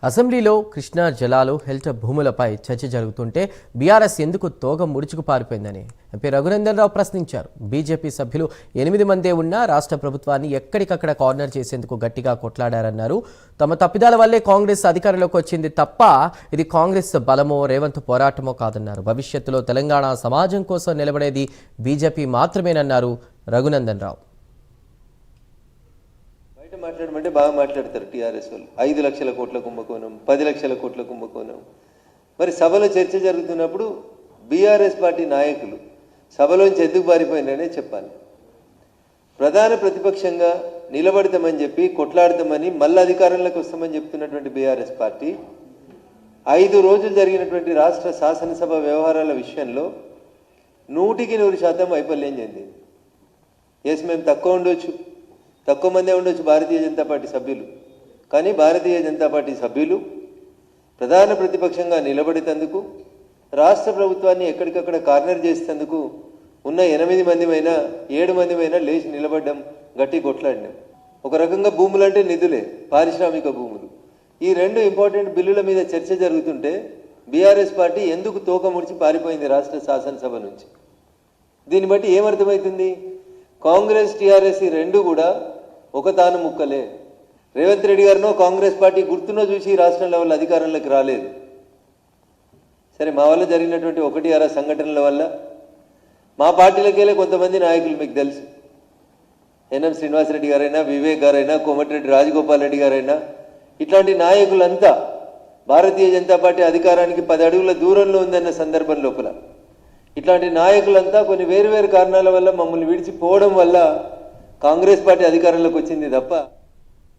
అసెంబ్లీలో కృష్ణా జలాలు హెల్ట్ భూములపై చర్చ జరుగుతుంటే బీఆర్ఎస్ ఎందుకు తోగ ముడుచుకు పారిపోయిందని ఎంపీ రఘునందన్ రావు ప్రశ్నించారు. బీజేపీ సభ్యులు 8 మందే ఉన్నా రాష్ట్ర ప్రభుత్వాన్ని ఎక్కడికక్కడ కార్నర్ చేసేందుకు గట్టిగా కొట్లాడారన్నారు. తమ తప్పిదాల వల్లే కాంగ్రెస్ అధికారంలోకి వచ్చింది తప్ప ఇది కాంగ్రెస్ బలమో రేవంత్ పోరాటమో కాదన్నారు. భవిష్యత్తులో తెలంగాణ సమాజం కోసం నిలబడేది బీజేపీ మాత్రమేనన్నారు రఘునందన్ రావు. మాట్లాడమంటే బాగా మాట్లాడతారు టీఆర్ఎస్ వాళ్ళు. 5 లక్షల కోట్ల కుంభకోణం, 10 లక్షల కోట్ల కుంభకోణం. మరి సభలో చర్చ జరుగుతున్నప్పుడు బీఆర్ఎస్ పార్టీ నాయకులు సభలోంచి ఎందుకు పారిపోయినారనే చెప్పాలి. ప్రధాన ప్రతిపక్షంగా నిలబడతామని చెప్పి కొట్లాడతామని మళ్ళీ అధికారంలోకి వస్తామని చెప్తున్నటువంటి బీఆర్ఎస్ పార్టీ 5 రోజులు జరిగినటువంటి రాష్ట్ర శాసనసభ వ్యవహారాల విషయంలో 100% వైఫల్యం చెందింది. ఎస్, మేము తక్కువ మందే ఉండొచ్చు భారతీయ జనతా పార్టీ సభ్యులు, కానీ భారతీయ జనతా పార్టీ సభ్యులు ప్రధాన ప్రతిపక్షంగా నిలబడేందుకు, రాష్ట్ర ప్రభుత్వాన్ని ఎక్కడికక్కడ కార్నర్ చేసేందుకు ఉన్న 8 మందిమైనా 7 మందిమైనా లేచి నిలబడ్డం, గట్టి కొట్లాడినాం. ఒక రకంగా భూములు అంటే నిధులే, పారిశ్రామిక భూములు. ఈ 2 ఇంపార్టెంట్ బిల్లుల మీద చర్చ జరుగుతుంటే బీఆర్ఎస్ పార్టీ ఎందుకు తోక ముడిచి పారిపోయింది రాష్ట్ర శాసనసభ నుంచి? దీన్ని బట్టి ఏమర్థమవుతుంది? కాంగ్రెస్ టీఆర్ఎస్ ఈ 2 కూడా ఒక తాను ముక్కలే. రేవంత్ రెడ్డి గారినో కాంగ్రెస్ పార్టీ గుర్తునో చూసి రాష్ట్రంలో వాళ్ళు అధికారంలోకి రాలేదు. సరే, మా వల్ల జరిగినటువంటి 1-6 సంఘటనల వల్ల మా పార్టీలకెళ్ళే కొంతమంది నాయకులు మీకు తెలుసు. ఎన్ఎం శ్రీనివాసరెడ్డి గారైనా, వివేక్ గారైనా, కోమటిరెడ్డి రాజగోపాల్ రెడ్డి గారైనా, ఇట్లాంటి నాయకులంతా భారతీయ జనతా పార్టీ అధికారానికి 10 అడుగుల దూరంలో ఉందన్న సందర్భం లోపల ఇట్లాంటి నాయకులంతా కొన్ని వేరు కారణాల వల్ల మమ్మల్ని విడిచిపోవడం వల్ల కాంగ్రెస్ పార్టీ అధికారంలోకి వచ్చింది తప్ప